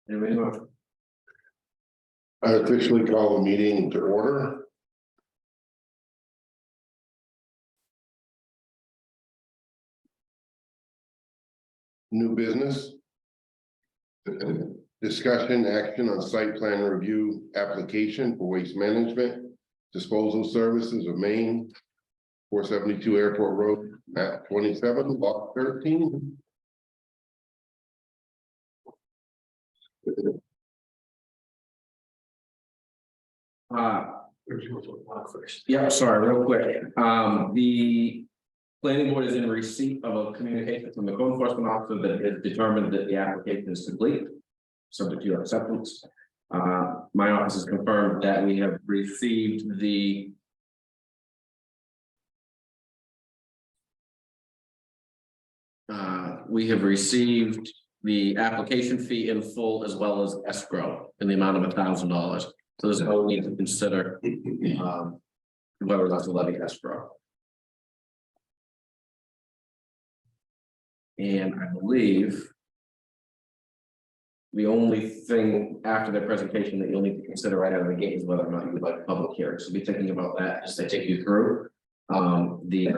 Anybody know? I officially call the meeting to order. New business. Discussion, action on site plan review application for waste management, disposal services of Maine, 472 Airport Road, map 27, block 13. Yeah, sorry, real quick. The planning board is in receipt of a communication from the code enforcement officer that has determined that the application is complete, subject to your acceptance. My office has confirmed that we have received the application fee in full as well as escrow in the amount of $1,000. So there's no need to consider whether that's a levy escrow. And I believe the only thing after the presentation that you'll need to consider right out of the gate is whether or not you would like a public hearing. So be thinking about that as I take you through the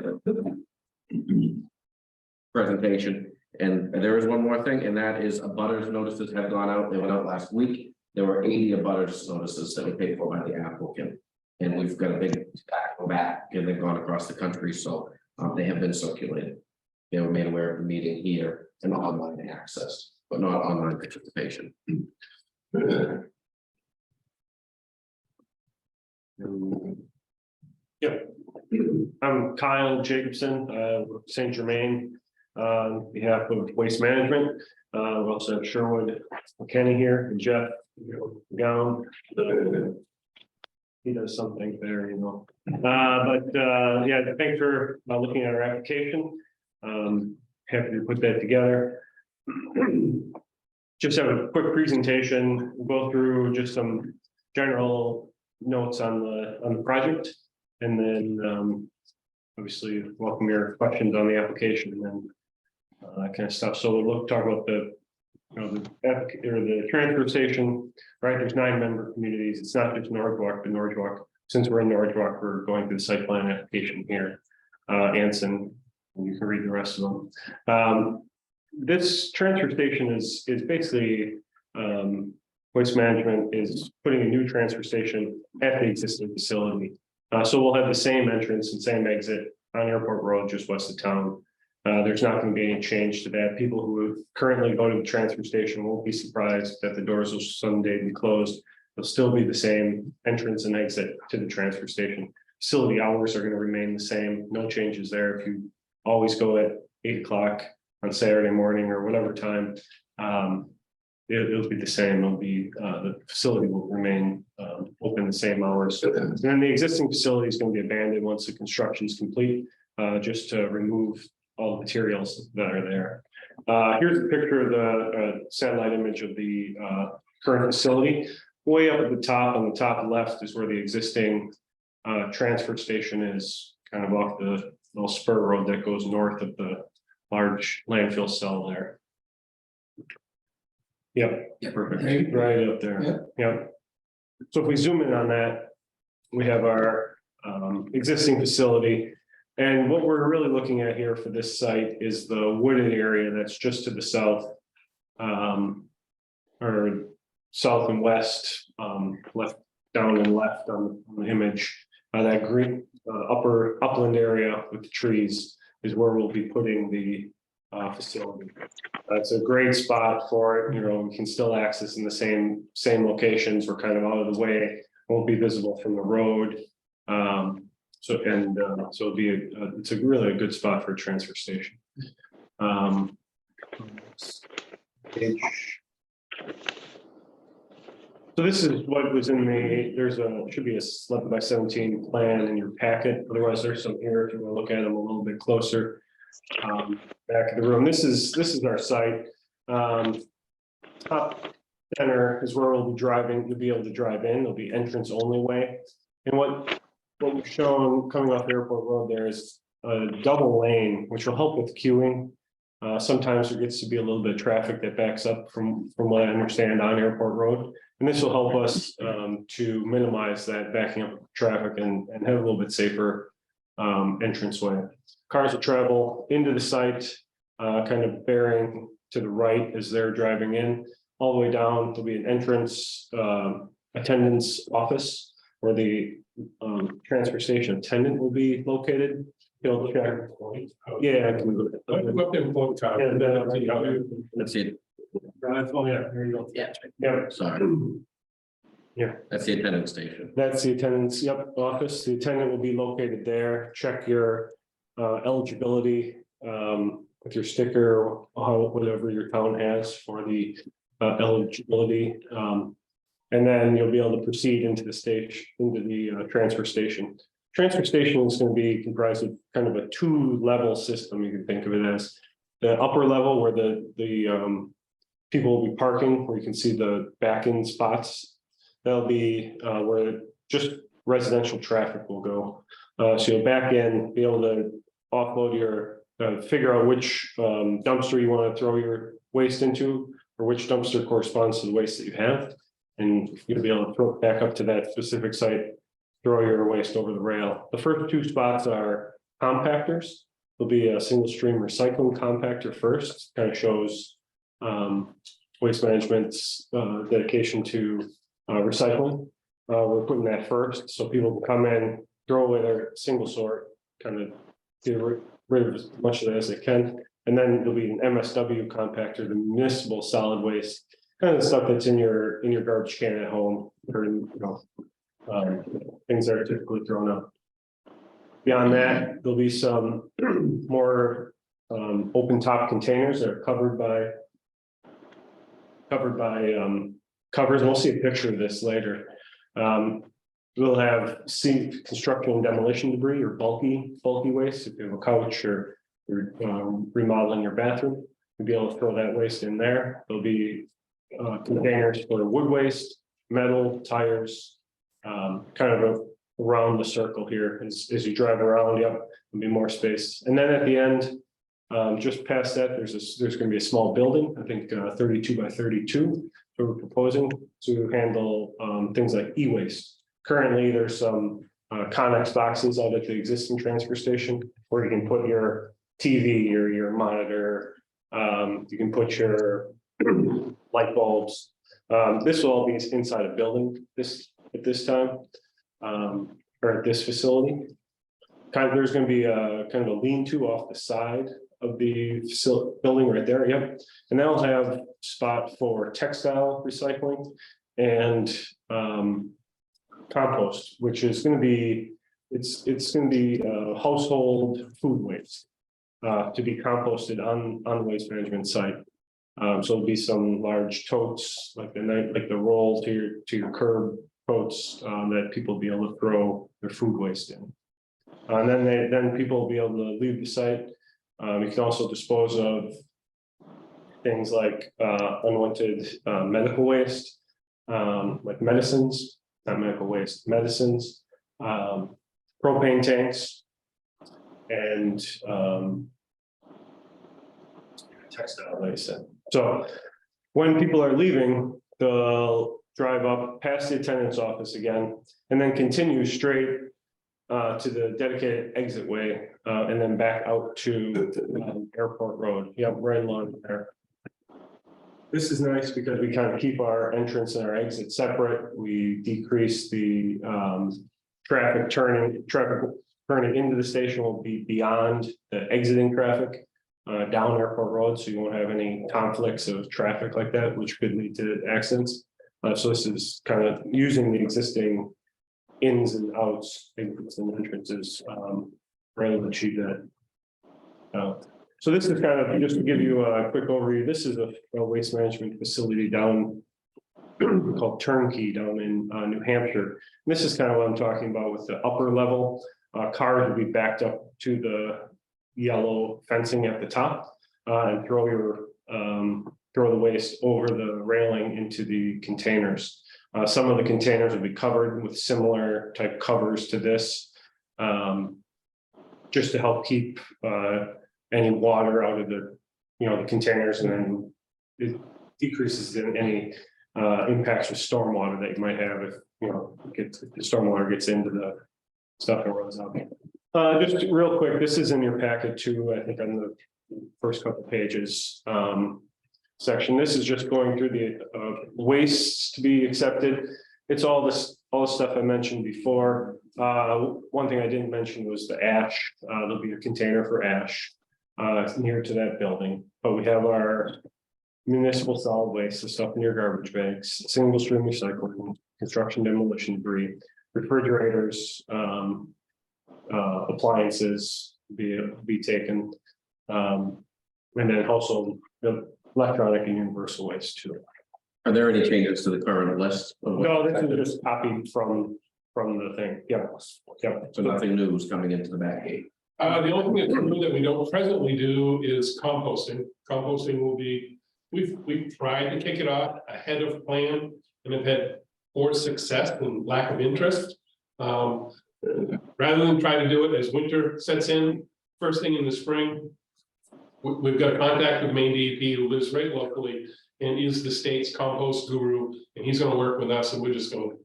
presentation. And there is one more thing, and that is abutters notices have gone out. They went out last week. There were 80 abutters notices that were paid for by the applicant. And we've got a big stack of back, and they've gone across the country. So they have been circulated. They were made aware of the meeting here and online access, but not online participation. Yep. I'm Kyle Jacobson, St. Germain, on behalf of Waste Management. We also have Sherwood McKenney here and Jeff Gown. He does something there, you know. Yeah, thanks for looking at our application. Happy to put that together. Just have a quick presentation. We'll go through just some general notes on the project, and then obviously welcome your questions on the application and then that kind of stuff. So we'll talk about the transfer station. Right, there's 9 member communities. It's not just Norridgewock, but Norridgewock. Since we're in Norridgewock, we're going through the site plan application here. Anson, you can read the rest of them. This transfer station is basically Waste Management is putting a new transfer station at the existing facility. So we'll have the same entrance and same exit on Airport Road, just west of town. There's not going to be any change to that. People who currently go to the transfer station won't be surprised that the doors will someday be closed. They'll still be the same entrance and exit to the transfer station. Facility hours are going to remain the same. No changes there. If you always go at 8 o'clock on Saturday morning or whatever time, it'll be the same. It'll be the facility will remain open the same hours. And then the existing facility is going to be abandoned once the construction is complete, just to remove all the materials that are there. Here's a picture of the satellite image of the current facility. Way up at the top, on the top left, is where the existing transfer station is, kind of off the little spur road that goes north of the large landfill cell there. Yep. Yeah, perfect. Right up there. Yep. So if we zoom in on that, we have our existing facility. And what we're really looking at here for this site is the wooded area that's just to the south, or south and west, left, down and left on the image. That green upper upland area with the trees is where we'll be putting the facility. It's a great spot for it. You know, we can still access in the same locations. We're kind of out of the way, won't be visible from the road. So it'll be it's a really good spot for a transfer station. So this is what was in the, should be a 11x17 plan in your packet. Otherwise, there's some here if you want to look at them a little bit closer. Back of the room. This is our site. Top center is where we'll be driving. You'll be able to drive in. There'll be entrance only way. And what we've shown coming off Airport Road there is a double lane, which will help with queuing. Sometimes there gets to be a little bit of traffic that backs up from what I understand on Airport Road. And this will help us to minimize that backing up traffic and have a little bit safer entranceway. Cars will travel into the site, kind of bearing to the right as they're driving in. All the way down, there'll be an entrance attendance office where the transfer station attendant will be located. He'll check. Yeah, I can go. That's it. Oh, yeah, there you go. Yeah. Yeah, Sorry. Yeah. That's the attendance station. that's the attendance, office. The attendant will be located there. Check your eligibility with your sticker, whatever your town has for the eligibility. And then you'll be able to proceed into the stage, into the transfer station. Transfer station is going to be comprised of kind of a 2-level system. You can think of it as the upper level where the people will be parking, where you can see the back-end spots. That'll be where just residential traffic will go. So you'll back in, be able to offload your, figure out which dumpster you want to throw your waste into, or which dumpster corresponds to the waste that you have. And you'll be able to throw it back up to that specific site, throw your waste over the rail. The first 2 spots are compactors. There'll be a single stream recycling compactor first, kind of shows Waste Management's dedication to recycling. We're putting that first, so people can come in, throw away their single sort, kind of get rid of as much of that as they can. And then there'll be an MSW compactor, the municipal solid waste, kind of the stuff that's in your garbage can at home, or things that are typically thrown out. Beyond that, there'll be some more open top containers that are covered by covers. We'll see a picture of this later. We'll have construction and demolition debris or bulky waste. If you have a couch or you're remodeling your bathroom, you'll be able to throw that waste in there. There'll be containers for wood waste, metal, tires, kind of around the circle here as you drive around. Yep, there'll be more space. And then at the end, just past that, there's going to be a small building, I think 32 by 32. So we're proposing to handle things like e-waste. Currently, there's some Connex boxes out at the existing transfer station where you can put your TV or your monitor. You can put your light bulbs. This will all be inside a building at this time, or at this facility. There's going to be a kind of a lean-to off the side of the building right there. Yep. And that'll have spot for textile recycling and compost, which is going to be, it's going to be household food waste to be composted on the waste management site. So there'll be some large totes like the roll to your curb totes that people will be able to throw their food waste in. And then people will be able to leave the site. You can also dispose of things like unwanted medical waste, like medicines, not medical waste, medicines, propane tanks, and textile waste. So when people are leaving, they'll drive up past the attendance office again, and then continue straight to the dedicated exit way, and then back out to Airport Road. Yep, right along there. This is nice because we kind of keep our entrance and our exit separate. We decrease the traffic turning into the station will be beyond the exiting traffic down Airport Road, so you won't have any conflicts of traffic like that, which could lead to accidents. So this is kind of using the existing ins and outs, exits and entrances, rather than achieve that. So this is kind of, just to give you a quick overview, this is a waste management facility down called Turnkey down in New Hampshire. And this is kind of what I'm talking about with the upper level. Cars will be backed up to the yellow fencing at the top and throw the waste over the railing into the containers. Some of the containers will be covered with similar type covers to this, just to help keep any water out of the containers, and then it decreases in any impacts with stormwater that you might have if, the stormwater gets into the stuff and runs out. Just real quick, this is in your packet too, I think on the first couple pages. Section, this is just going through the waste to be accepted. It's all the stuff I mentioned before. One thing I didn't mention was the ash. There'll be a container for ash near to that building, but we have our municipal solid waste, the stuff in your garbage bags, single stream recycling, construction demolition debris, refrigerators, appliances be taken, and then also the electronic and universal waste too. Are there any changes to the current list? No, this is just copied from the thing. Yeah. So nothing new is coming into the back gate. The only thing that's new that we don't presently do is composting. Composting will be, we've tried to kick it off ahead of plan and have had poor success and lack of interest. Rather than try to do it as winter sets in, first thing in the spring, we've got a contact with Maine DEP who lives right locally and is the state's compost guru, and he's gonna work with us, and we're just gonna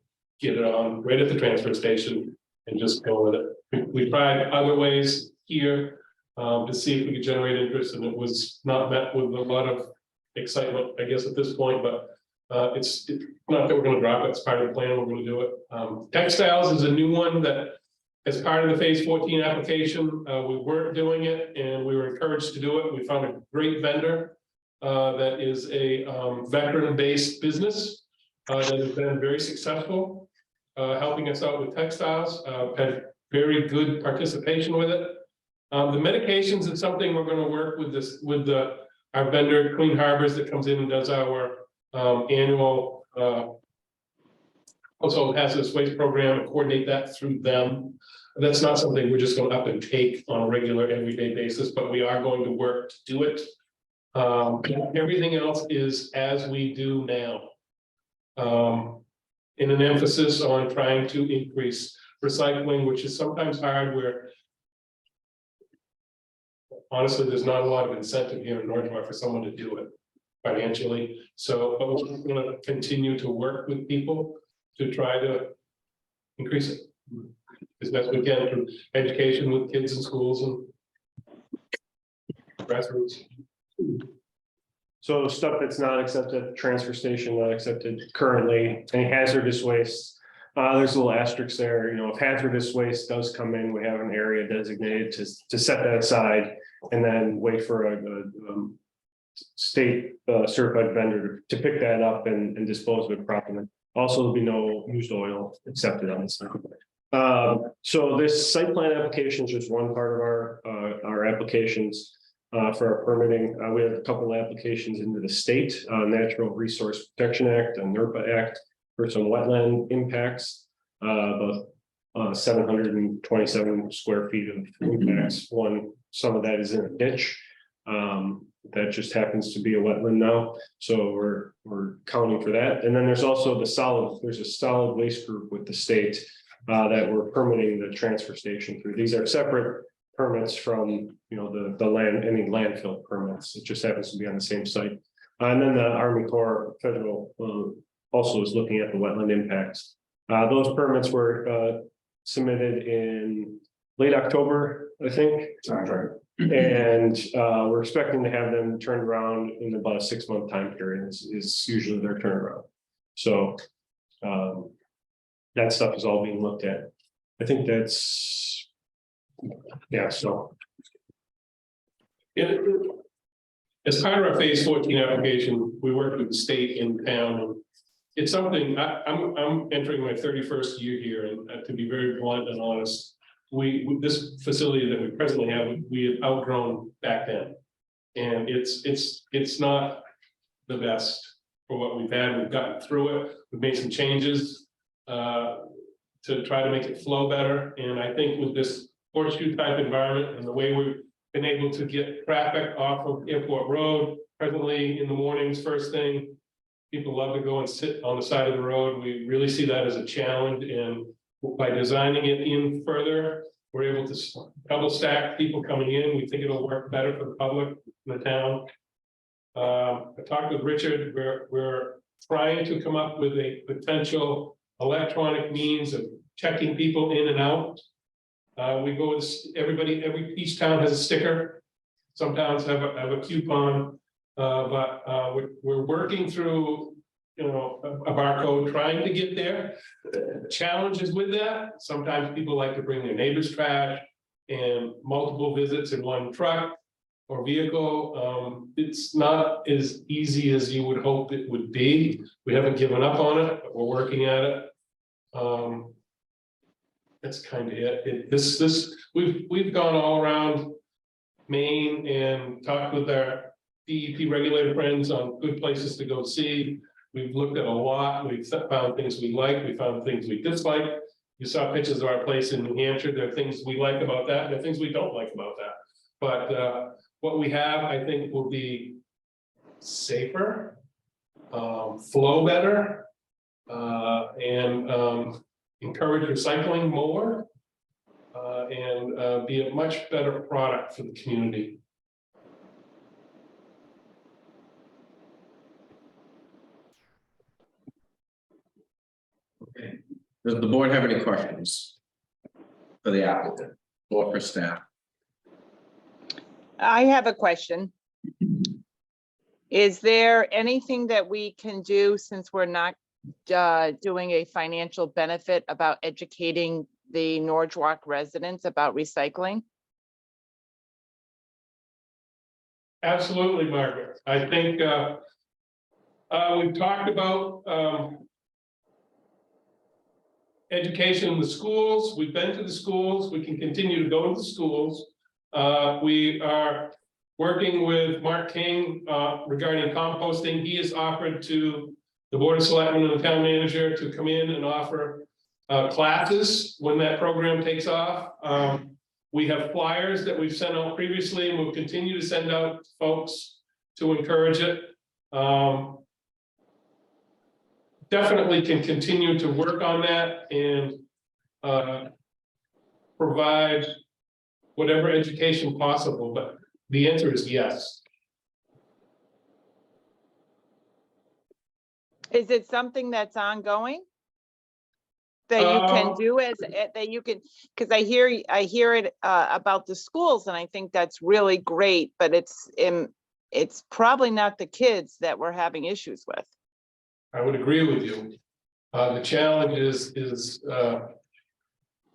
get it on right at the transfer station and just go with it. We tried other ways here to see if we could generate interest, and it was not met with a lot of excitement, I guess, at this point, but it's not that we're gonna drop it, it's part of the plan, we're gonna do it. Textiles is a new one that as part of the phase 14 application, we weren't doing it and we were encouraged to do it. We found a great vendor that is a veteran-based business that has been very successful, helping us out with textiles, had very good participation with it. The medications is something we're going to work with our vendor, Clean Harbors, that comes in and does our annual household hazardous waste program and coordinate that through them. That's not something we're just going to up and take on a regular everyday basis, but we are going to work to do it. Everything else is as we do now. In an emphasis on trying to increase recycling, which is sometimes hard where honestly, there's not a lot of incentive here in Norridgewock for someone to do it financially. So, but we're going to continue to work with people to try to increase it as best we can through education with kids in schools and grassroots. So stuff that's not accepted at the transfer station, not accepted currently, any hazardous waste. There's a little asterisk there, if hazardous waste does come in, we have an area designated to set that aside and then wait for a state certified vendor to pick that up and dispose of it properly. Also, there'll be no used oil accepted on this. So this site plan application is just one part of our applications. For our permitting, we have a couple of applications into the state Natural Resource Protection Act and NERPA Act for some wetland impacts, about 727 square feet of impacts. Some of that is in a ditch that just happens to be a wetland now, so we're counting for that. And then there's also there's a solid waste group with the state that we're permitting the transfer station through. These are separate permits from the land, any landfill permits. It just happens to be on the same site. And then the Army Corps Federal also is looking at the wetland impacts. Those permits were submitted in late October, I think. And we're expecting to have them turned around in about a 6-month time period is usually their turnaround. So that stuff is all being looked at. I think that's, yeah, so. As part of our phase 14 application, we worked with the state in town. And it's something I'm entering my 31st year here, and to be very blunt and honest, this facility that we presently have, we had outgrown back then, and it's not the best for what we've had. We've gotten through it. We've made some changes to try to make it flow better, and I think with this horseshoe type environment and the way we've been able to get traffic off of Airport Road presently in the mornings, first thing, people love to go and sit on the side of the road. We really see that as a challenge, and by designing it in further, we're able to double stack people coming in. We think it'll work better for the public in the town. I talked with Richard, we're trying to come up with a potential electronic means of checking people in and out. We go with everybody, each town has a sticker. Some towns have a coupon, but we're working through, a barcode, trying to get there. Challenges with that, sometimes people like to bring their neighbor's trash and multiple visits in one truck or vehicle. It's not as easy as you would hope it would be. We haven't given up on it, but we're working at it. That's kind of it. We've gone all around Maine and talked with our DEP regulator friends on good places to go see. We've looked at a lot. We've found things we like. We found things we dislike. You saw pictures of our place in New Hampshire. There are things we like about that. And there are things we don't like about that. But what we have, I think, will be safer, flow better, and encourage recycling more, and be a much better product for the community. Okay. Does the board have any questions for the applicant or for staff? I have a question. Is there anything that we can do, since we're not doing a financial benefit, about educating the Norridgewock residents about recycling? Absolutely, Margaret. I think we've talked about education in the schools. We've been to the schools. We can continue to go to the schools. We are working with Mark King regarding composting. He has offered to the Board of Selectmen and the town manager to come in and offer classes when that program takes off. We have flyers that we've sent out previously, and we'll continue to send out to folks to encourage it. Definitely can continue to work on that and provide whatever education possible, but the answer is yes. Is it something that's ongoing that you can do that you can, because I hear it about the schools, and I think that's really great, but it's probably not the kids that we're having issues with. I would agree with you. The challenge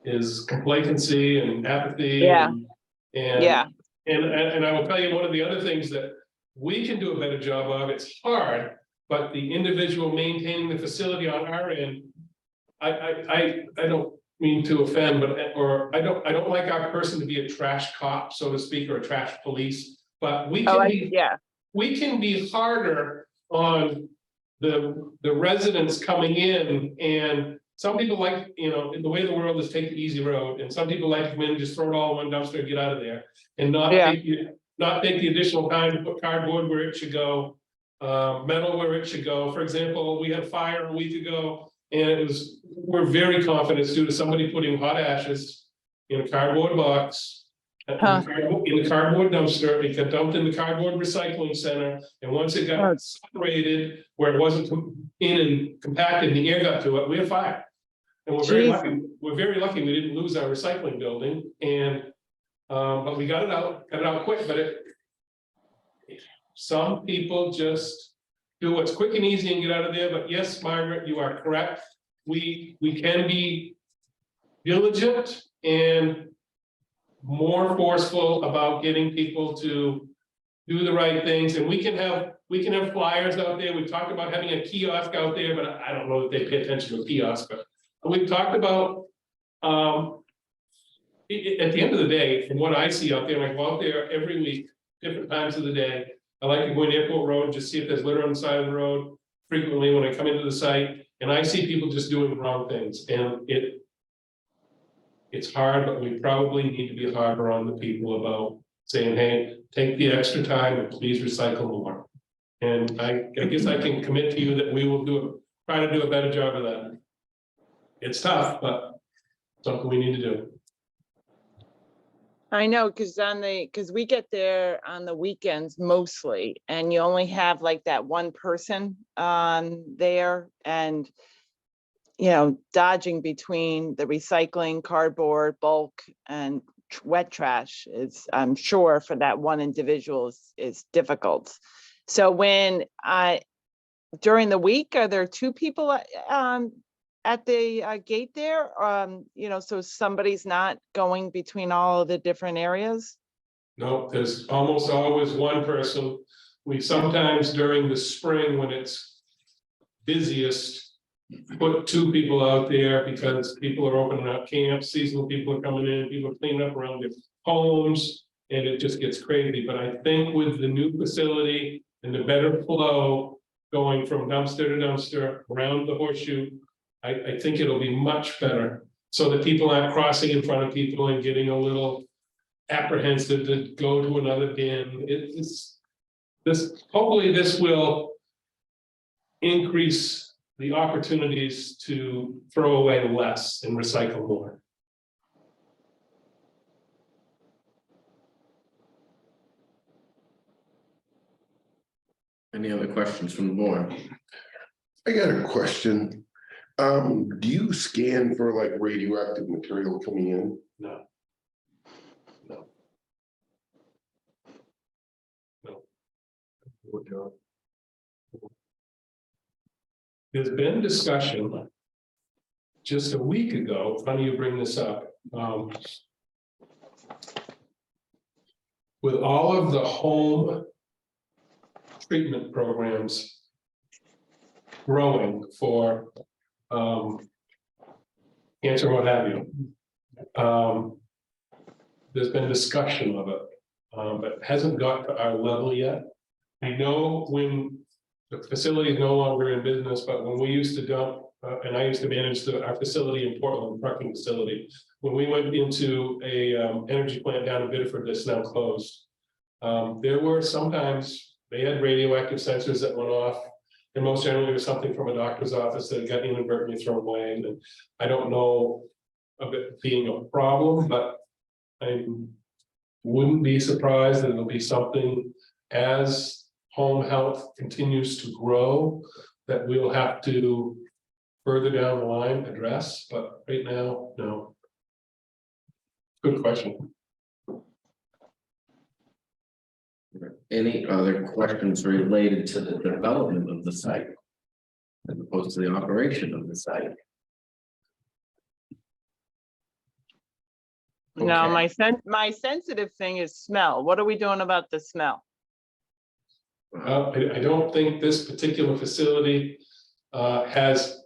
is complacency and apathy. Yeah. And I will tell you, one of the other things that we can do a better job of, it's hard, but the individual maintaining the facility on our end, I don't mean to offend, but I don't like our person to be a trash cop, so to speak, or a trash police, but we can be harder on the residents coming in. And some people like, the way the world is, take the easy road, and some people like to come in and just throw it all in one dumpster and get out of there, and not take the additional time to put cardboard where it should go, metal where it should go. For example, we had a fire a week ago, and we're very confident it's due to somebody putting hot ashes in a cardboard box, in the cardboard dumpster. It got dumped in the cardboard recycling center, and once it got separated where it wasn't in and compacted and the air got to it, we had fire. And we're very lucky. We're very lucky we didn't lose our recycling building, and but we got it out quick. But some people just do what's quick and easy and get out of there. But yes, Margaret, you are correct. We can be diligent and more forceful about getting people to do the right things, and we can have flyers out there. We've talked about having a kiosk out there, but I don't know if they pay attention to a kiosk. But we've talked about at the end of the day, from what I see out there, and I go out there every week, different times of the day. I like to go in Airport Road and just see if there's litter on the side of the road frequently when I come into the site, and I see people just doing wrong things, and it's hard, but we probably need to be harder on the people about saying, hey, take the extra time and please recycle more. And I guess I can commit to you that we will try to do a better job of that. It's tough, but something we need to do. I know, because we get there on the weekends mostly, and you only have like that one person there, and dodging between the recycling, cardboard, bulk, and wet trash is, I'm sure, for that one individual is difficult. So during the week, are there two people at the gate there? So somebody's not going between all of the different areas? No, there's almost always one person. We sometimes during the spring, when it's busiest, put two people out there because people are opening up camps, seasonal people are coming in, people are cleaning up around their homes, and it just gets crazy. But I think with the new facility and the better flow going from dumpster to dumpster around the horseshoe, I think it'll be much better, so that people aren't crossing in front of people and getting a little apprehensive to go to another bin. Hopefully this will increase the opportunities to throw away less and recycle more. Any other questions from the board? I got a question. Do you scan for like radioactive material coming in? No. No. No. There's been discussion just a week ago, funny you bring this up, with all of the home treatment programs growing for cancer, what have you. There's been discussion of it, but hasn't got to our level yet. I know when the facility is no longer in business, but when we used to dump, and I used to manage our facility in Portland, trucking facility, when we went into a energy plant down in Biddeford that's now closed, there were sometimes they had radioactive sensors that went off, and most generally it was something from a doctor's office that got inadvertently thrown away. And I don't know of it being a problem, but I wouldn't be surprised that it'll be something as home health continues to grow that we'll have to further down the line address, but right now, no. Good question. Any other questions related to the development of the site as opposed to the operation of the site? No, Okay. my sensitive thing is smell. What are we doing about the smell? I don't think this particular facility has.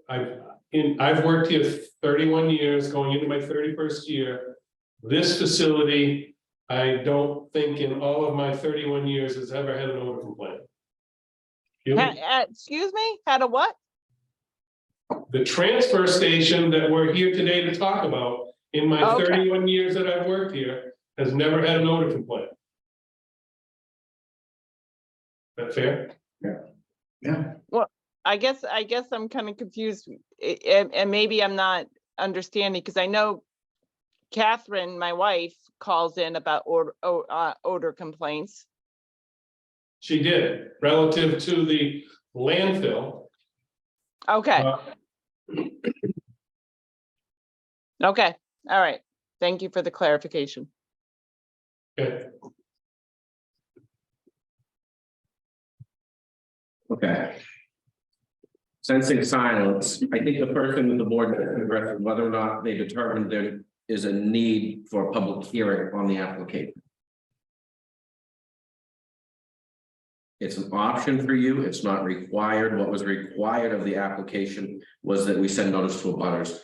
I've worked here 31 years, going into my 31st year. This facility, I don't think in all of my 31 years has ever had an odor complaint. Excuse me? Had a what? The transfer station that we're here today to talk about, in my Okay. 31 years that I've worked here, has never had an odor complaint. That fair? Yeah. Well, I guess I'm kind of confused, and maybe I'm not understanding, because I know Catherine, my wife, calls in about odor complaints. She did, relative to the landfill. Okay. Okay. All right. Thank you for the clarification. Okay. Okay. Sensing silence, I think the first thing that the board can address is whether or not they determined there is a need for a public hearing on the application. It's an option for you, it's not required. What was required of the application was that we send notice to abutters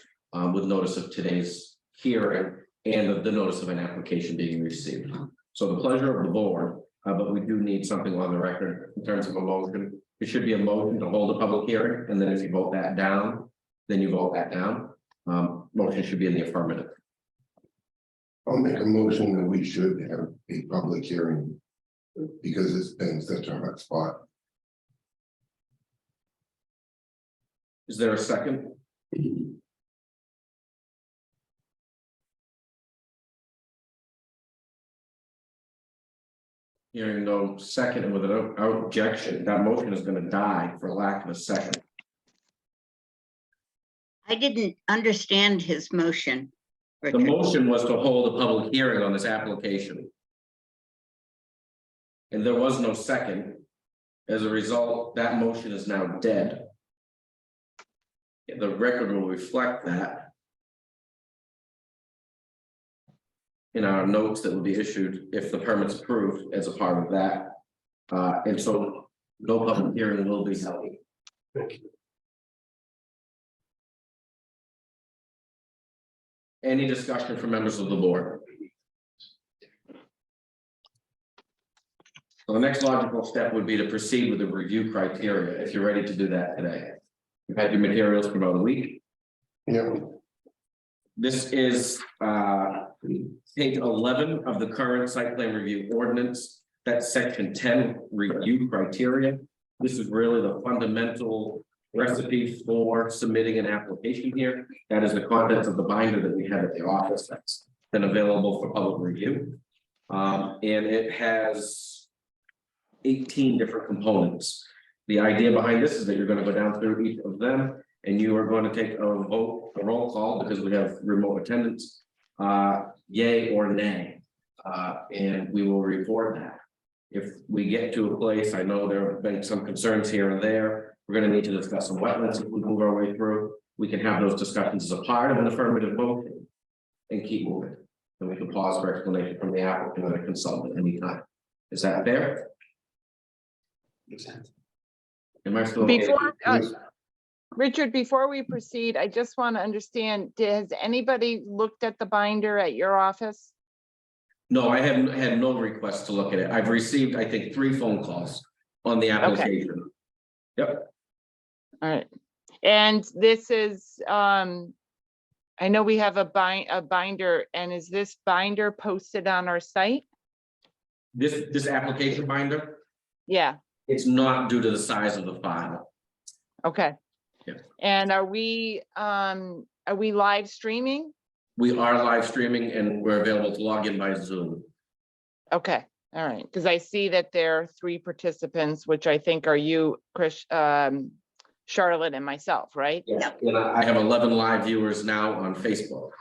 with notice of today's hearing and of the notice of an application being received. So the pleasure of the board, but we do need something on the record in terms of a motion. It should be a motion to hold a public hearing, and then if you vote that down, then you vote that down. Motion should be in the affirmative. I'll make a motion that we should have a public hearing because it's been such a hot spot. Is there a second? Hearing no second and with an objection, that motion is gonna die for lack of a second. I didn't understand his motion. The Richard. motion was to hold a public hearing on this application. And there was no second. As a result, that motion is now dead. The record will reflect that. In our notes that will be issued if the permit's approved as a part of that. And so no public hearing will be held. Any discussion from members of the board? So the next logical step would be to proceed with the review criteria, if you're ready to do that today. You've had your materials for about a week. Yeah, This is page 11 of the current site plan review ordinance. That's section 10 review criteria. This is really the fundamental recipe for submitting an application here. That is the contents of the binder that we have at the office that's been available for public review. And it has 18 different components. The idea behind this is that you're going to go down through each of them and you are going to take a vote, a roll call, because we have remote attendance, yay or nay. And we will report that. If we get to a place, I know there have been some concerns here and there, we're going to need to discuss some wetlands if we move our way through. We can have those discussions as a part of an affirmative vote and keep moving. And we can pause for explanation from the applicant or the consultant anytime. Is that fair? Makes sense. Am I still? okay? Before, Richard, before we proceed, I just want to understand, has anybody looked at the binder at your office? No, I haven't had no request to look at it. I've received, I think, 3 phone calls on the application. Yep, All right, and this is, I know we have a binder, and is this binder posted on our site? this application binder, Yeah, it's not due to the size of the file. okay. Yeah. And are we live streaming? We are live streaming and we're available to log in by Zoom. Okay, all right, because I see that there are 3 participants, which I think are you, Chris, Charlotte and myself, right? Yeah, and I have 11 live viewers now on Facebook.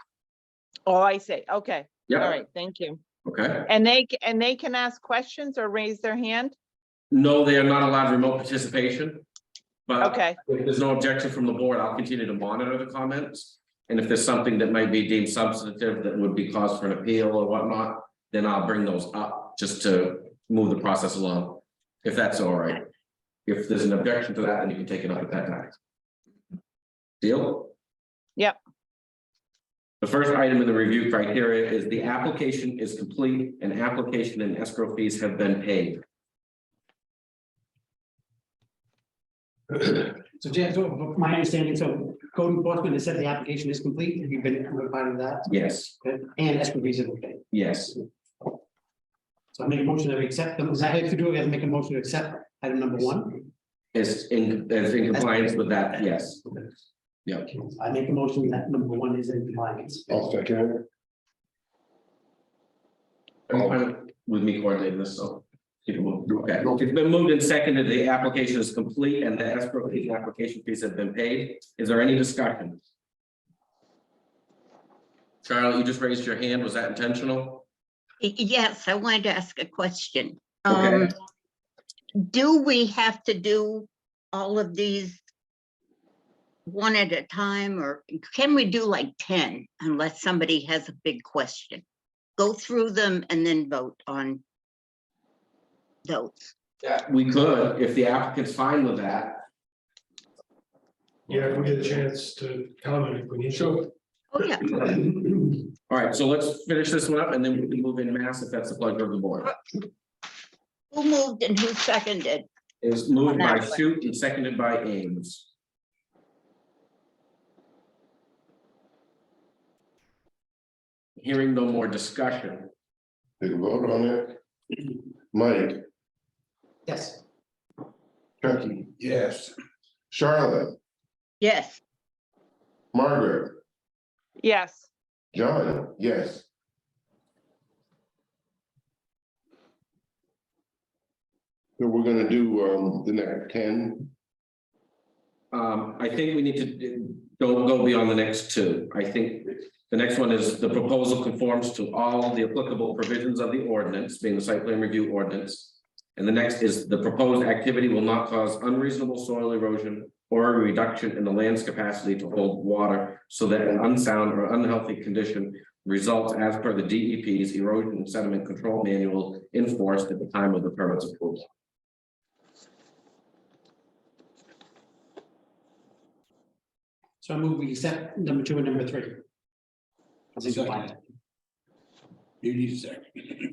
Oh, I see, okay, all Yeah, right, thank you. okay. And they can ask questions or raise their hand? No, they are not allowed remote participation. But Okay, if there's no objection from the board, I'll continue to monitor the comments. And if there's something that might be deemed substantive that would be cause for an appeal or whatnot, then I'll bring those up just to move the process along. If that's all right. If there's an objection to that, then you can take it up at that time. Deal? Yep. The first item in the review criteria is the application is complete and application and escrow fees have been paid. So Jan, so from my understanding, so code enforcement has said the application is complete, have you been notified of that? Yes, Good. And escrow fees are okay. yes, So I make a motion that we accept them. Is that how you have to do it? We have to make a motion to accept item number 1. as in compliance with that, yes. Yeah. I make a motion that number 1 is in compliance. I'll second I'm fine with me coordinating this, so. keep it moving. Okay, it's been moved and seconded, the application is complete and the escrow fee and application fees have been paid. Is there any discussion? Charlotte, you just raised your hand, was that intentional? Yes, I wanted to ask a question. Okay. Do we have to do all of these one at a time, or can we do like 10 unless somebody has a big question? Go through them and then vote on those. Yeah, we could, if the applicant's fine with that. Yeah, if we get a chance to comment if we need to. Oh, yeah. All right, so let's finish this one up and then we can move in mass if that's the pleasure of the board. Who moved and who seconded? Is moved by Shoot and seconded by Ames. Hearing no more discussion. Take a vote on it. Mike, Yes. Chucky. Yes. Charlotte, Yes. Margaret, yes, John, yes. So we're gonna do, the next 10. I think we need to, don't go beyond the next two. I think the next one is the proposal conforms to all the applicable provisions of the ordinance, being the site plan review ordinance. And the next is the proposed activity will not cause unreasonable soil erosion or a reduction in the land's capacity to hold water so that an unsound or unhealthy condition results as per the DEP's erosion and sediment control manual enforced at the time of the permit's approval. So I move we accept number 2 and number 3. As explained. You need a second.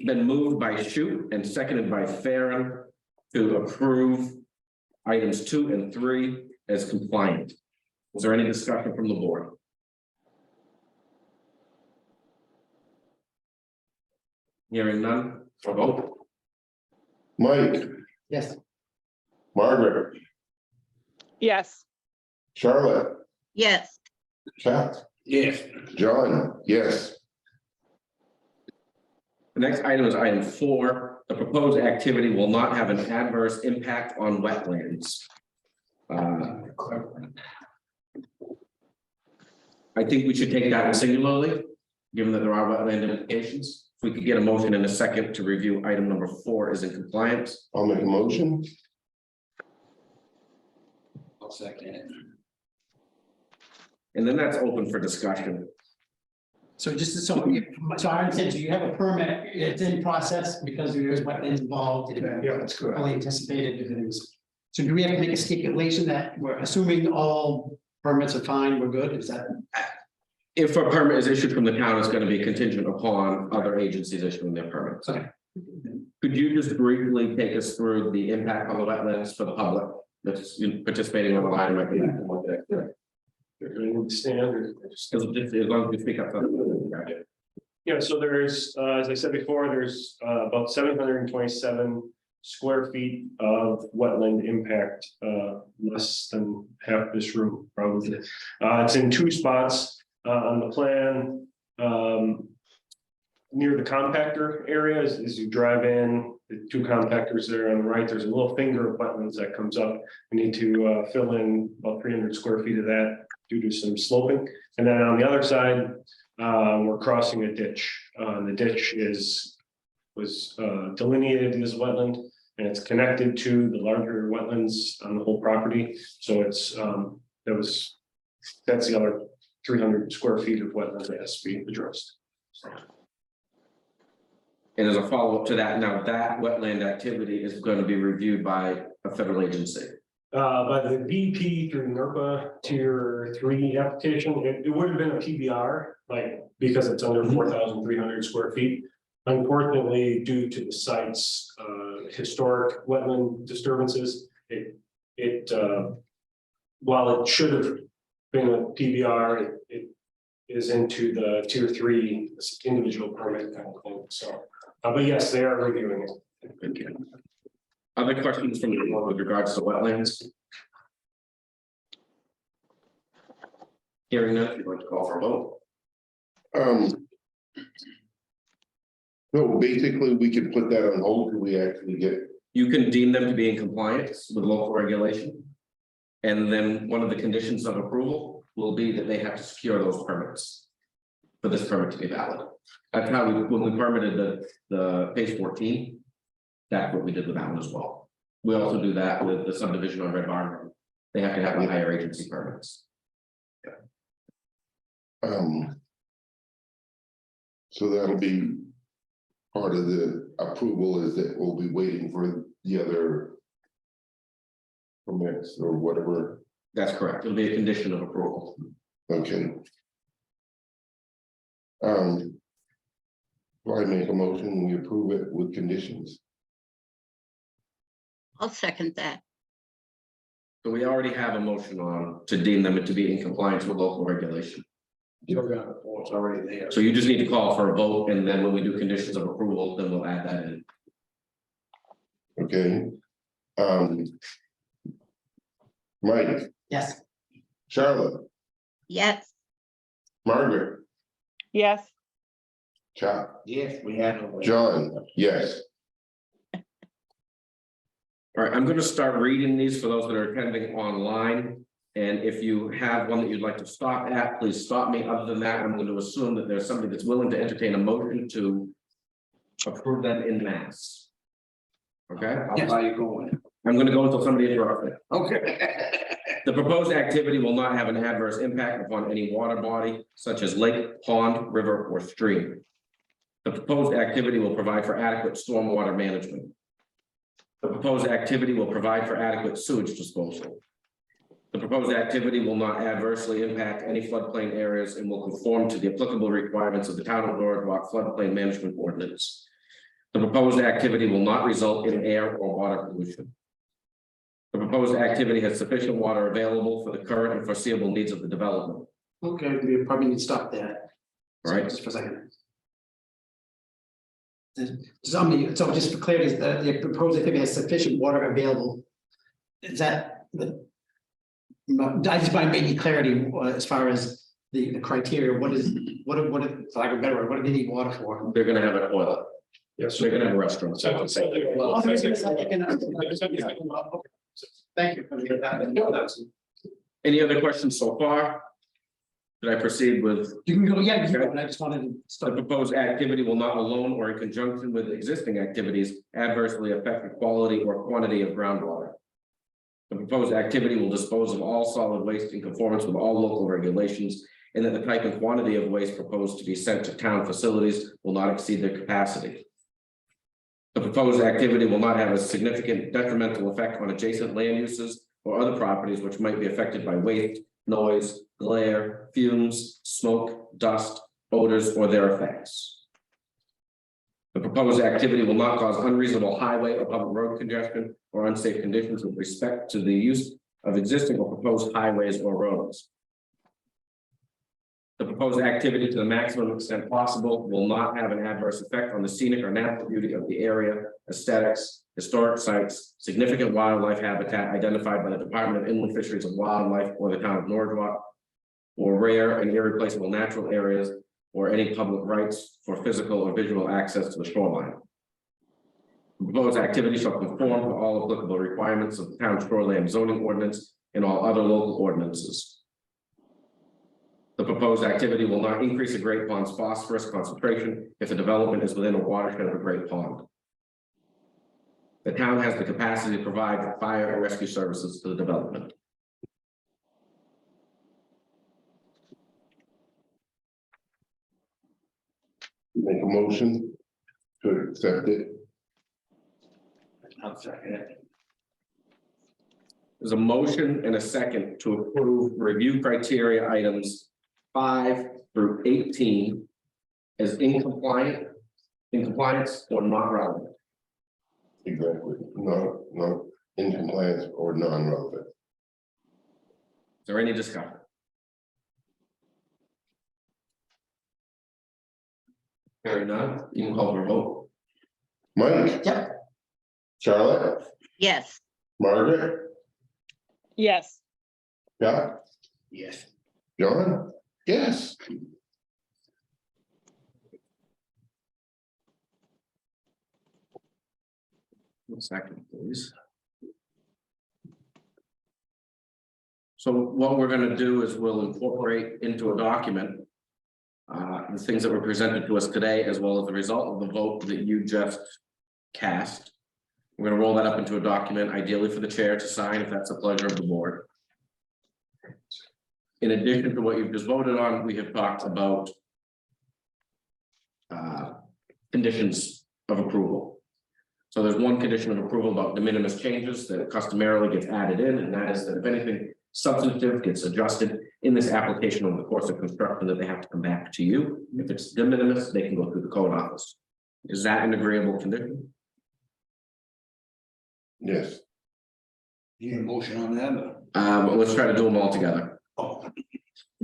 Been moved by Shute and seconded by Farren to approve items 2 and 3 as compliant. Was there any discussion from the board? Hearing none, for vote. Mike, Yes. Margaret, Yes, Charlotte, Yes, Chuck, Yes. John, yes. The next item is item 4. The proposed activity will not have an adverse impact on wetlands. I think we should take that singularly, given that there are wetland implications. If we could get a motion in a second to review item number 4 is in compliance. I'll make a motion. I'll second it. And then that's open for discussion. So just so I understand, so you have a permit, it's in process because there's wetlands involved. Yeah, that's correct. Only anticipated if it is. So do we have to make a stipulation that we're assuming all permits are fine, we're good, is that? If a permit is issued from the town, it's going to be contingent upon other agencies issuing their permits. Okay. Could you just briefly take us through the impact on the wetlands for the public that's participating on the line? Might be Standard. as long as you speak up. Yeah, so there's, as I said before, there's about 727 square feet of wetland impact, less than half this room probably. It's in 2 spots on the plan. Near the compactor area, as you drive in, the 2 compactors there on the right, there's a little finger of wetlands that comes up. We need to fill in about 300 square feet of that due to some sloping. And then on the other side, we're crossing a ditch. The ditch was delineated as wetland, and it's connected to the larger wetlands on the whole property. So it's that's the other 300 square feet of wetlands that has to be addressed. And as a follow-up to that, now that wetland activity is going to be reviewed by a federal agency. By the BP through NERPA Tier 3 application, it would have been a PBR, like, because it's under 4,300 square feet. Unfortunately, due to the site's historic wetland disturbances, while it should have been a PBR, it is into the Tier 3 individual permit kind of thing. So, but yes, they are reviewing it. Other questions from the board with regards to wetlands? Hearing none, if you'd like to call for a vote. So basically, we could put that on hold till we actually get, You can deem them to be in compliance with local regulation. And then one of the conditions of approval will be that they have to secure those permits for this permit to be valid. That's how when we permitted the page 14, that's what we did with that one as well. We also do that with the subdivision on Red Barn Road. They have to have the higher agency permits. so that'll be part of the approval is that we'll be waiting for the other permits or whatever. That's correct. It'll be a condition of approval. Okay. Do I make a motion, we approve it with conditions? I'll second that. So we already have a motion on to deem them to be in compliance with local regulation. It's already there. So you just need to call for a vote, and then when we do conditions of approval, then we'll add that in. Okay. Mike, Yes. Charlotte, Yes, Margaret, yes, Chuck, Yes, we had. John, yes. All right, I'm gonna start reading these for those that are attending online. And if you have one that you'd like to stop at, please stop me. Other than that, I'm going to assume that there's somebody that's willing to entertain a motion to approve them in mass. Okay? Yes. How are you going? I'm gonna go until somebody interrupts me. Okay. The proposed activity will not have an adverse impact upon any water body such as lake, pond, river, or stream. The proposed activity will provide for adequate stormwater management. The proposed activity will provide for adequate sewage disposal. The proposed activity will not adversely impact any floodplain areas and will conform to the applicable requirements of the town of Norridgewock floodplain management ordinance. The proposed activity will not result in air or water pollution. The proposed activity has sufficient water available for the current and foreseeable needs of the development. Okay, we probably need to stop there. All right. Just for a second. So just for clarity, the proposed activity has sufficient water available. Is that the? I just want maybe clarity as far as the criteria, what is, what, for lack of a better word, what do they need water for? They're gonna have a toilet. Yes. They're gonna have a restaurant. Oh, there's a second. Thank you for that. Any other questions so far? Should I proceed with? You can go, yeah, you can go, but I just wanted to The start. proposed activity will not alone or in conjunction with existing activities adversely affect the quality or quantity of groundwater. The proposed activity will dispose of all solid waste in conformance with all local regulations, and that the type and quantity of waste proposed to be sent to town facilities will not exceed their capacity. The proposed activity will not have a significant detrimental effect on adjacent land uses or other properties which might be affected by waste, noise, glare, fumes, smoke, dust, odors, or their effects. The proposed activity will not cause unreasonable highway or public road congestion or unsafe conditions with respect to the use of existing or proposed highways or roads. The proposed activity, to the maximum extent possible, will not have an adverse effect on the scenic or natural beauty of the area, aesthetics, historic sites, significant wildlife habitat identified by the Department of Inland Fisheries and Wildlife or the town of Norridgewock, or rare and irreplaceable natural areas, or any public rights for physical or visual access to the shoreline. The proposed activity shall conform to all applicable requirements of the town shoreline zoning ordinance and all other local ordinances. The proposed activity will not increase a great pond's phosphorus concentration if the development is within a watershed of a great pond. The town has the capacity to provide fire and rescue services to the development. Make a motion to accept it. I'll second it. There's a motion and a second to approve review criteria items 5 through 18 as in compliance or not relevant. Exactly, no, in compliance or non-relevant. Is there any discussion? Hearing none, you can call for a vote. Mike? Yep. Charlotte? Yes, Margaret? Yes, Scott? Yes. John? Yes. One second, please. So what we're gonna do is we'll incorporate into a document the things that were presented to us today, as well as the result of the vote that you just cast. We're gonna roll that up into a document, ideally for the chair to sign, if that's the pleasure of the board. In addition to what you've just voted on, we have talked about conditions of approval. So there's one condition of approval about de minimis changes that customarily gets added in, and that is that if anything substantive gets adjusted in this application over the course of construction, that they have to come back to you. If it's de minimis, they can go through the code office. Is that an agreeable condition? Yes. You need a motion on that? Let's try to do them all together. Oh,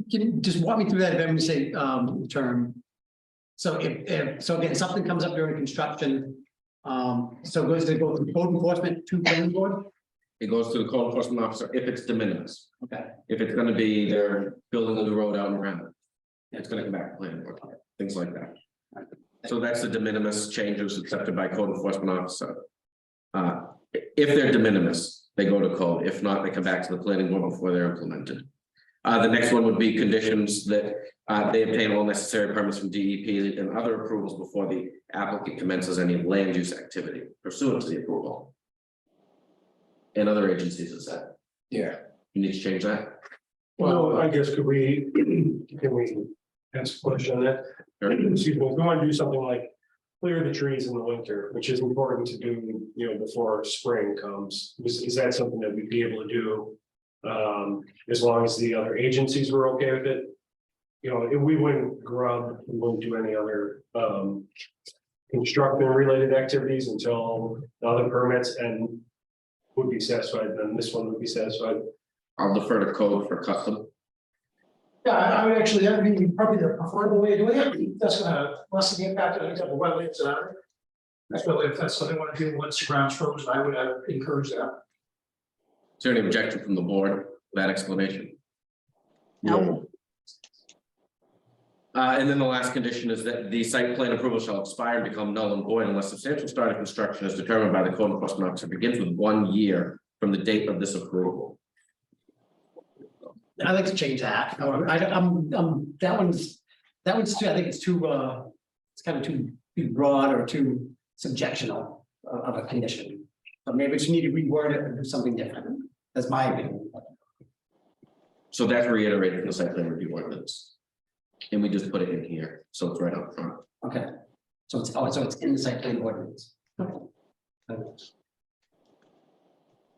Can you just walk me through that, if I'm say, term? So if, so again, something comes up during construction, so goes to go from code enforcement to planning board? It goes to the code enforcement officer if it's de minimis. Okay. If it's gonna be they're building a new road out and around, it's gonna come back to planning board, things like that. So that's the de minimis changes accepted by code enforcement officer. If they're de minimis, they go to code. If not, they come back to the planning board before they're implemented. The next one would be conditions that they obtain all necessary permits from DEP and other approvals before the applicant commences any land use activity pursuant to the approval. And other agencies have said, Yeah. you need to change that. Well, I guess can we ask a question on that? Excuse me, if we want to do something like clear the trees in the winter, which is important to do, you know, before spring comes. Is that something that we'd be able to do? As long as the other agencies were okay with it? You know, if we wouldn't grub, we wouldn't do any other construction related activities until the other permits and would be satisfied, then this one would be satisfied. I'll defer to code for custom. Yeah, I would actually, that'd be probably the preferable way of doing it. That's gonna lessen the impact on any type of wetlands and other. That's really, if that's something I want to do once the ground's frozen, I would encourage that. Is there any objection from the board to that explanation? No, And then the last condition is that the site plan approval shall expire and become null and void unless substantial start of construction is determined by the code enforcement officer begins with 1 year from the date of this approval. I'd like to change that. That one's too, I think it's too, it's kind of too broad or too subjectional of a condition. But maybe we just need to reword it and do something different. That's my opinion. So that's reiterated in the site plan review ordinance. And we just put it in here, so it's right up front. Okay. So it's, oh, so it's in the site plan ordinance. Okay.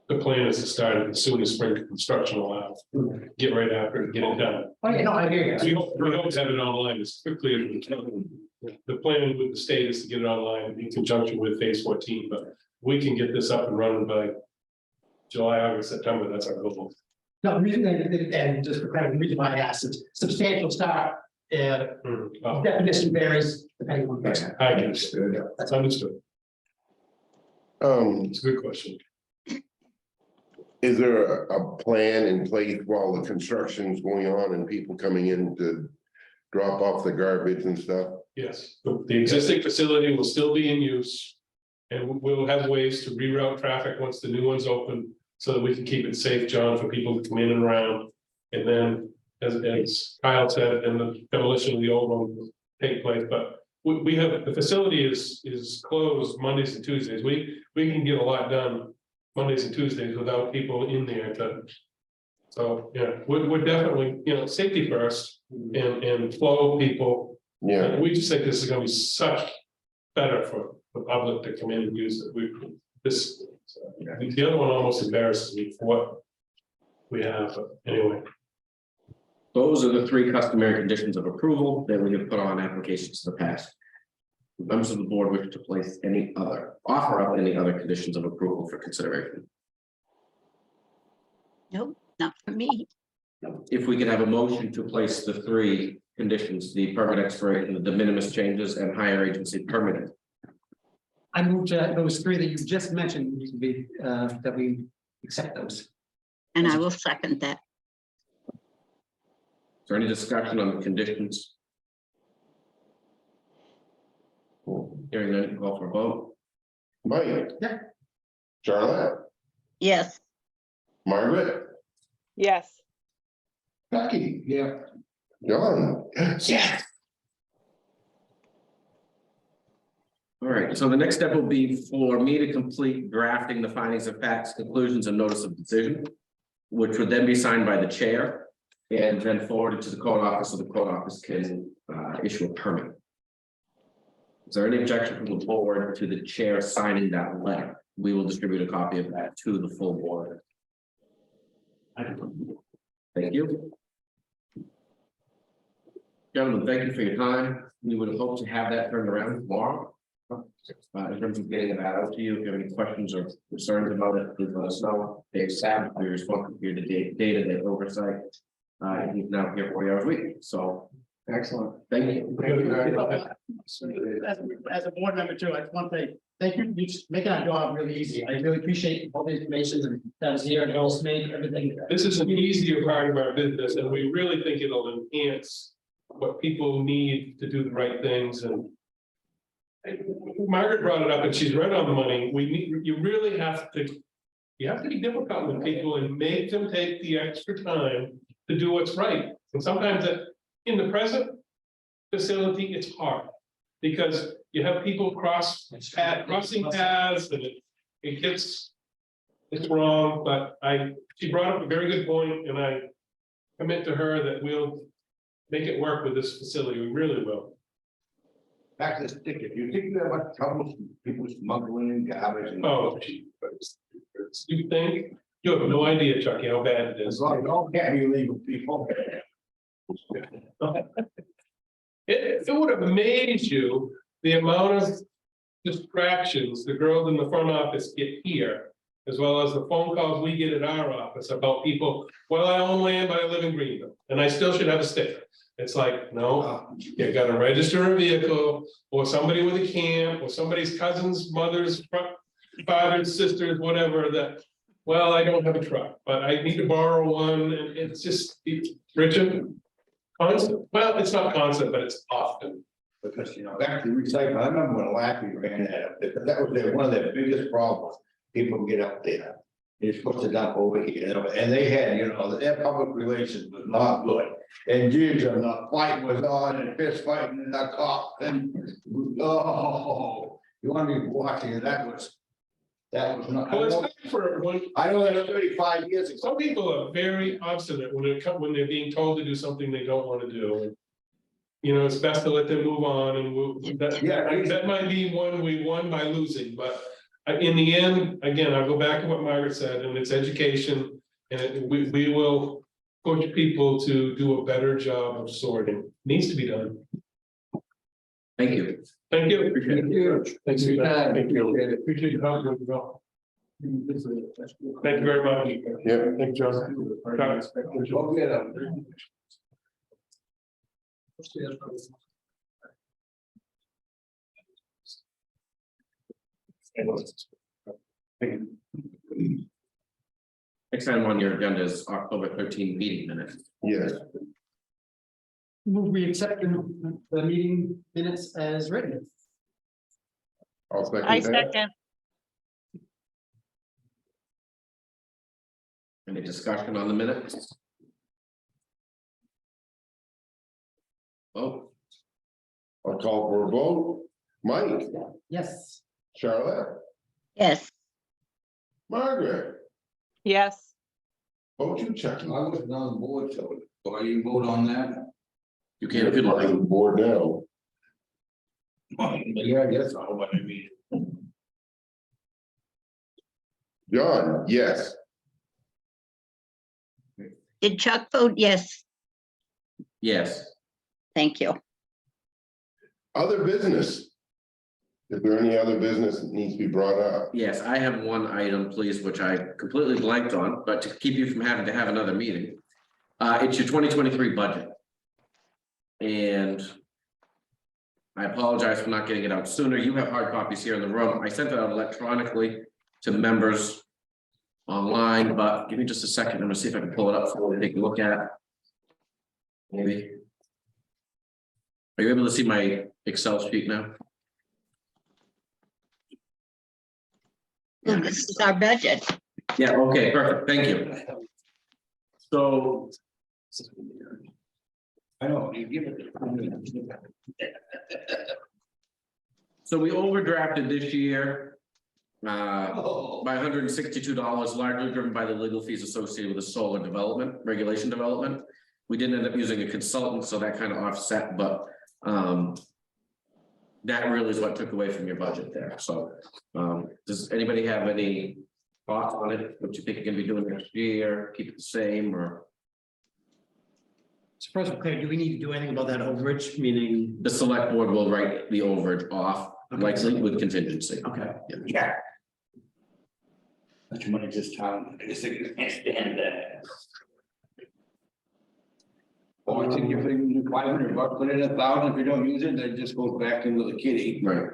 The plan is to start it as soon as spring construction allows, get right after it, get it done. Oh, yeah, no, I hear We you. hope to have it online as quickly as we can. The plan with the state is to get it online in conjunction with phase 14, but we can get this up and running by July, August, September, that's our goal. No, the reason, and just for clarity, the reason why I asked is substantial start, Oh, definition varies depending on the person. I understood, that's understood, it's a good question. Is there a plan in place while the construction's going on and people coming in to drop off the garbage and stuff? Yes, the existing facility will still be in use. And we'll have ways to reroute traffic once the new one's open, so that we can keep it safe, John, for people to come in and around. And then, as Kyle said, and the demolition of the old one will take place, but we have, the facility is closed Mondays and Tuesdays. We can get a lot done Mondays and Tuesdays without people in there to. So, yeah, we're definitely, you know, safety first and flow of people. Yeah, And we just think this is gonna be such better for the public to come in and use it. The other one almost embarrasses me for what we have, but anyway. Those are the 3 customary conditions of approval that we have put on applications in the past. Members of the board wish to place offer up any other conditions of approval for consideration. nope, not for me. If we could have a motion to place the 3 conditions, the permit expiration, the de minimis changes, and higher agency permitting. I moved to those 3 that you just mentioned, to be, that we accept those. And I will second that. Is there any discussion on the conditions? Hearing none, call for a vote. Mike. Yeah. Charlotte, Yes, Margaret, Yes, Becky, Yeah. John. Yes. All right, so the next step will be for me to complete drafting the findings of facts, conclusions, and notice of decision, which would then be signed by the chair and then forwarded to the code office, so the code office can issue a permit. Is there any objection from the board to the chair signing that letter? We will distribute a copy of that to the full board. Thank you. Gentlemen, thank you for your time. We would hope to have that turned around tomorrow. In terms of getting that out to you, if you have any questions or concerns about it, please let us know. Dave Sapp, we're responsible for your day-to-day oversight. He's now here 40 hours a week, so excellent. Thank you. As a board member too, I just want to say, thank you, you just making our job really easy. I really appreciate all the information that was here and also made everything. This is an easier part of our business, and we really think it'll enhance what people need to do the right things and Margaret brought it up and she's right on the money. You really have to. You have to be difficult with people and make them take the extra time to do what's right. And sometimes in the present facility, it's hard. Because you have people crossing paths and it gets. It's wrong, but she brought up a very good point, and I commit to her that we'll make it work with this facility. We really will. Back to the sticker, you think there are trouble, people smuggling in garbage and. Oh, you think? You have no idea, Chucky, how bad it As is. long as don't get illegal people. It would have amazed you the amount of distractions the girls in the front office get here, as well as the phone calls we get at our office about people, well, I own land, but I live in Greenville, and I still should have a sticker. It's like, no, you gotta register a vehicle, or somebody with a camp, or somebody's cousin's, mother's, father's, sister's, whatever, that, well, I don't have a truck, but I need to borrow one, and it's just, Richard. Constant, well, it's not constant, but it's often. Because, back to recycling, I remember when Lackey ran that up there, that was one of their biggest problems. People get up there, you're supposed to dump over here, and they had, their public relations was not good. And geez, the fight was on and fist fighting in the cop and, oh, you want to be watching, and that was not. Well, it's not for one, I know that 35 years ago. some people are very obstinate when when they're being told to do something they don't want to do. And, it's best to let them move on, and that might be one we won by losing, but in the end, again, I'll go back to what Margaret said, and it's education, and we will push people to do a better job of sorting. Needs to be done. Thank you. Thank you. Appreciate it. Thanks for your time. Thank you. Appreciate your help. Thank you very much. Yeah. Thank you, John. Go get 'em. Next item on your agenda is October 13 meeting minutes. Yes, Move we accept the meeting minutes as written. I'll second I that. second. Any discussion on the minutes? Oh, I'll call for a vote. Mike, Yes. Charlotte, Yes, Margaret, Yes, vote you, Chucky. I wasn't on the board, so I didn't vote on that. you can't if you'd Part of like. the board now. Yeah, I guess so, but I mean. John, yes. did Chuck vote yes? Yes. Thank you. Other business. Is there any other business that needs to be brought up? Yes, I have one item, please, which I completely blanked on, but to keep you from having to have another meeting. It's your 2023 budget. And I apologize for not getting it out sooner. You have hard copies here in the room. I sent it out electronically to members online, but give me just a second. I'm gonna see if I can pull it up for you to take a look at. Maybe. Are you able to see my Excel sheet now? Well, this is our budget. Yeah, okay, perfect, thank you. So. I know, you give it. So we overdrafted this year. Oh. By $162, largely driven by the legal fees associated with the solar development, regulation development. We didn't end up using a consultant, so that kind of offset, but. That really is what took away from your budget there, so, does anybody have any thoughts on it? What you think you're gonna be doing next year, keep it the same, or? So first, Claire, do we need to do anything about that overage, meaning? The select board will write the overage off, likely with contingency. Okay. Yeah. That's money just town, I just think you can't stand that. Oh, I think if you use $500, put in $1,000, if you don't use it, then it just goes back into the kitty. Right.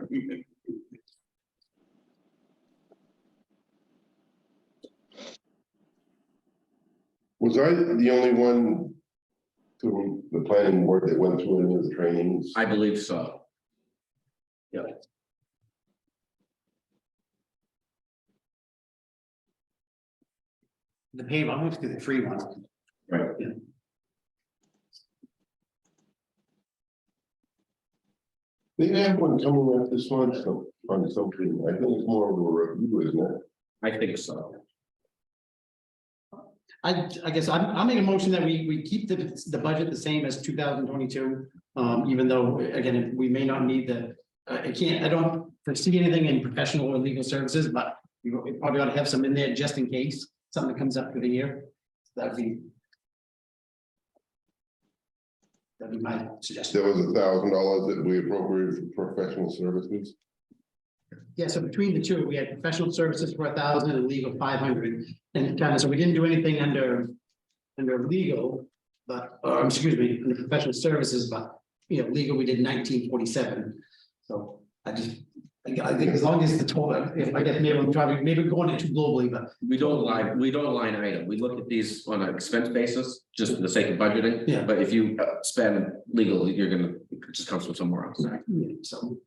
Was I the only one to the planning board that went through any of the trainings? I believe so. Yeah. The paid one, let's do the free one. Right. They have one coming up this one, so on something, I think it's more of a review, isn't it? I think so. I guess I'll make a motion that we keep the budget the same as 2022. Even though, again, we may not need I don't foresee anything in professional or legal services, but we probably ought to have some in there just in case something comes up for the year. That'd be my suggestion. There was $1,000 that we appropriated for professional services. Yeah, so between the two, we had professional services for 1,000 and legal 500. And kind of, so we didn't do anything under legal, but, excuse me, under professional services, but, legal, we did 1947. So I think as long as the total, if I get, maybe going into globally, but We don't line item. We look at these on an expense basis, just for the sake of budgeting. Yeah. But if you spend legal, it just comes from somewhere else. yeah, so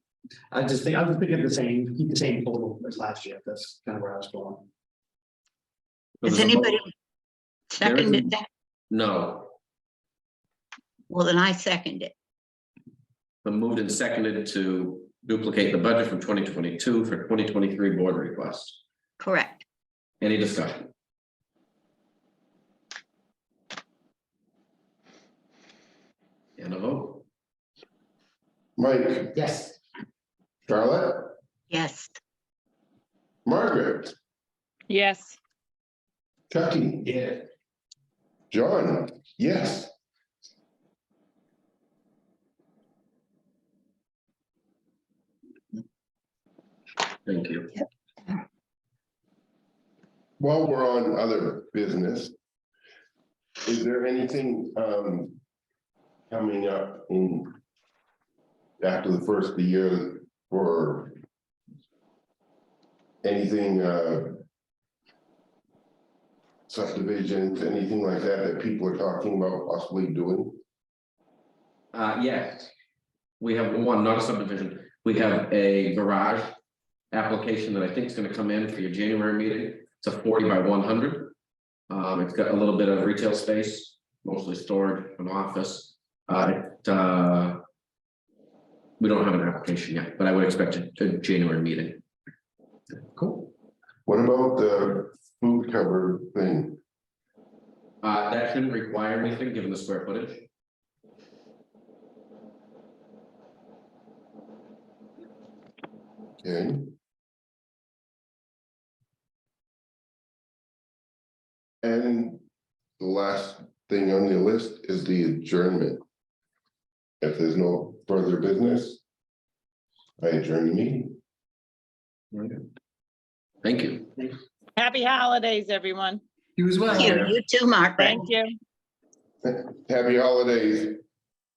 I was thinking the same, keep the same total as last year. That's kind of where I was going. Does There's a mo- anybody second that? No, Well, then I second it. been moved and seconded to duplicate the budget from 2022 for 2023 board request. Correct. Any discussion? And a vote. Mike, Yes. Charlotte, Yes. Margaret, Yes. Chucky, Yeah. John, yes. Thank you. While we're on other business, is there anything coming up in after the first of the year for anything subdivisions, anything like that people are talking about possibly doing? Yes. We have one, not a subdivision. We have a garage application that I think is gonna come in for your January meeting. It's a 40 by 100. It's got a little bit of retail space, mostly storage, an office. We don't have an application yet, but I would expect it to January meeting. Cool. What about the food cover thing? That shouldn't require anything, given the square footage. Okay. And the last thing on the list is the adjournment. If there's no further business, I adjourn the meeting. Thank you. Happy holidays, everyone. You as well. You too, Margaret. Thank you. Happy holidays.